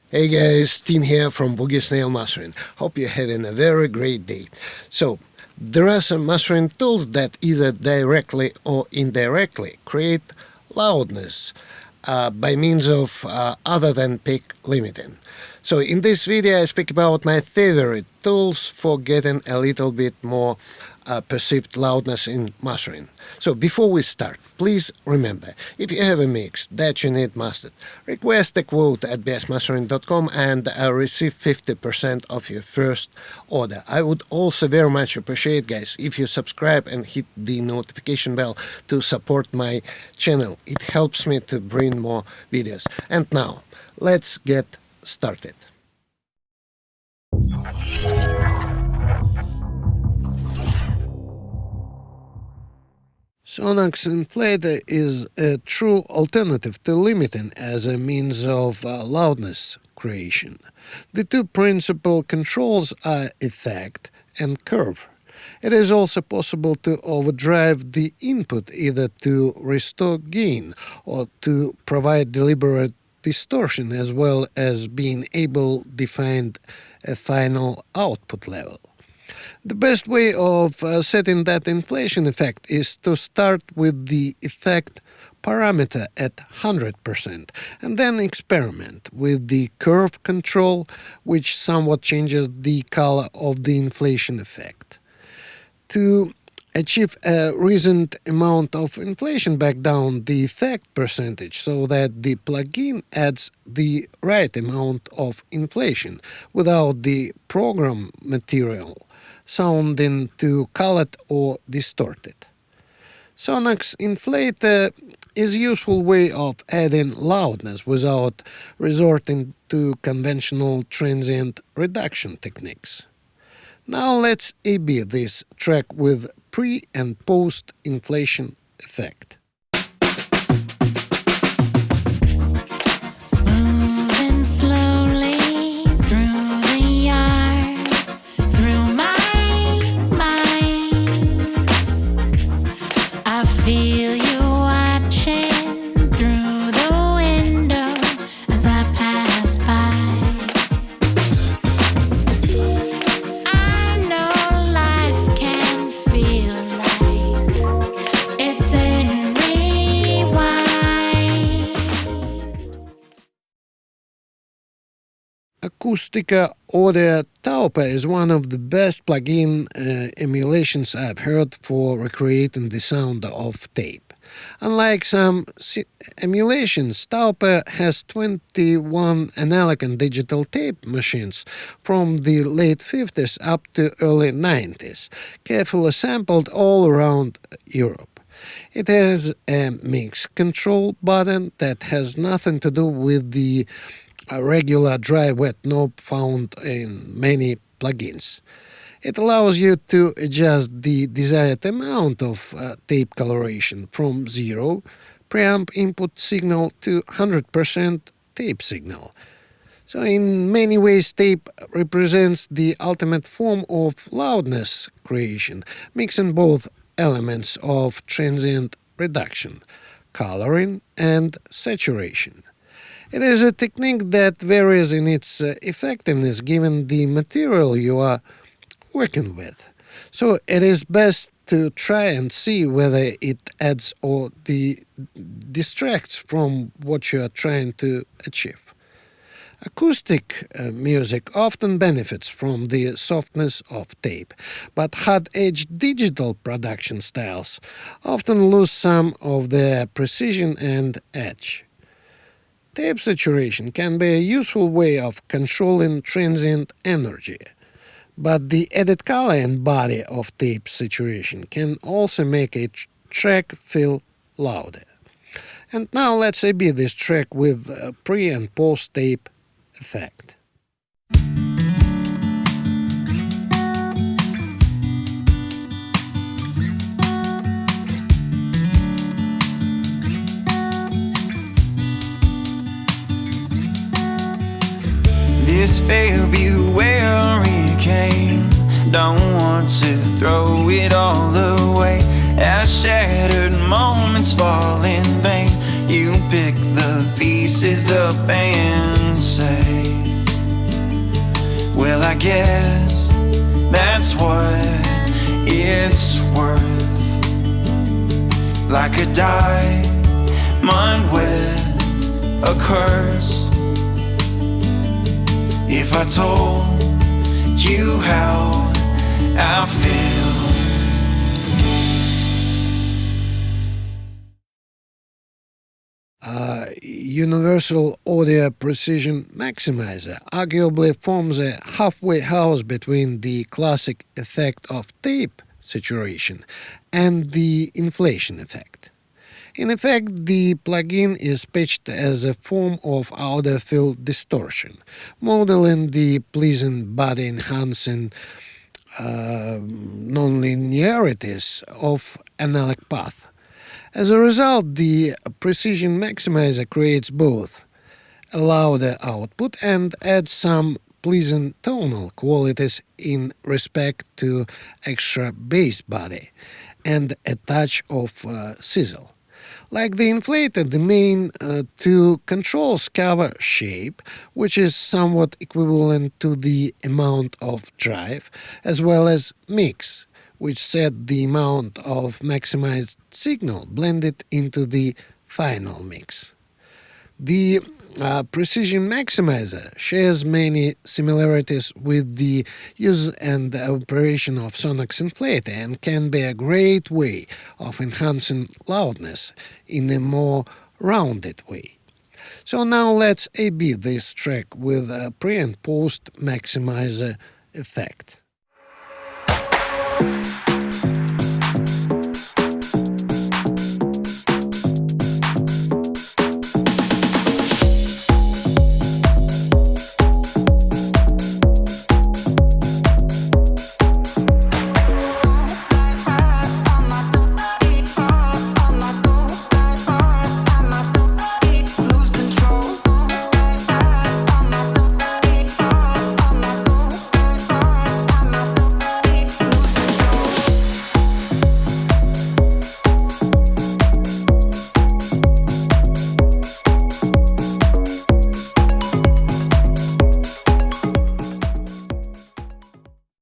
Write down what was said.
Hey guys, Tim here from Boogie Mastering. Hope you're having a very great day. So, there are some mastering tools that either directly or indirectly create loudness by means of other than peak limiting. So in this video I speak about my favorite tools for getting a little bit more perceived loudness in mastering. So before we start, please remember, if you have a mix that you need mastered, request a quote at BSMastering.com and receive 50% of your first order. I would also very much appreciate, guys, if you subscribe and hit the notification bell to support my channel. It helps me to bring more videos. And now, let's get started. Sonax inflator is a true alternative to limiting as a means of loudness creation. The two principal controls are effect and curve. It is also possible to overdrive the input either to restore gain or to provide deliberate distortion, as well as being able to define a final output level. The best way of setting that inflation effect is to start with the effect parameter at 100% and then experiment with the curve control, which somewhat changes the color of the inflation effect. To achieve a recent amount of inflation, back down the effect percentage so that the plugin adds the right amount of inflation without the program material sounding too colored or distorted. Sonax inflator is a useful way of adding loudness without resorting to conventional transient reduction techniques. Now let's A/B this track with pre- and post-inflation effect. Moving slowly through the yard, through my mind, I feel you watching through the window as I pass by. I know life can feel like it's a rewind. Acustica Audio Taupe is one of the best plugin emulations I've heard for recreating the sound of tape. Unlike some emulations, Taupe has 21 analog and digital tape machines from the late 50s up to early 90s, carefully sampled all around Europe. It has a mix control button that has nothing to do with the regular dry-wet knob found in many plugins. It allows you to adjust the desired amount of tape coloration from 0 preamp input signal to 100% tape signal. So in many ways, tape represents the ultimate form of loudness creation, mixing both elements of transient reduction, coloring, and saturation. It is a technique that varies in its effectiveness given the material you are working with. So it is best to try and see whether it adds or distracts from what you are trying to achieve. Acoustic music often benefits from the softness of tape, but hard-edged digital production styles often lose some of their precision and edge. Tape saturation can be a useful way of controlling transient energy, but the added color and body of tape saturation can also make a track feel louder. And now let's A/B this track with pre- and post-tape effect. This February came, don't want to throw it all away. As shattered moments fall in vain, you pick the pieces up and say, I guess that's what it's worth. Like a diamond with a curse. If I told you how I feel. Universal Audio Precision Maximizer arguably forms a halfway house between the classic effect of tape saturation and the inflation effect. In effect, the plugin is pitched as a form of audio field distortion, modeling the pleasing body-enhancing nonlinearities of analog path. As a result, the precision maximizer creates both a louder output and adds some pleasing tonal qualities in respect to extra bass body and a touch of sizzle. Like the inflator, the main two controls cover shape, which is somewhat equivalent to the amount of drive, as well as mix, which set the amount of maximized signal blended into the final mix. The Precision Maximizer shares many similarities with the use and operation of Sonox Inflator and can be a great way of enhancing loudness in a more rounded way. So now let's A/B this track with a pre and post maximizer effect.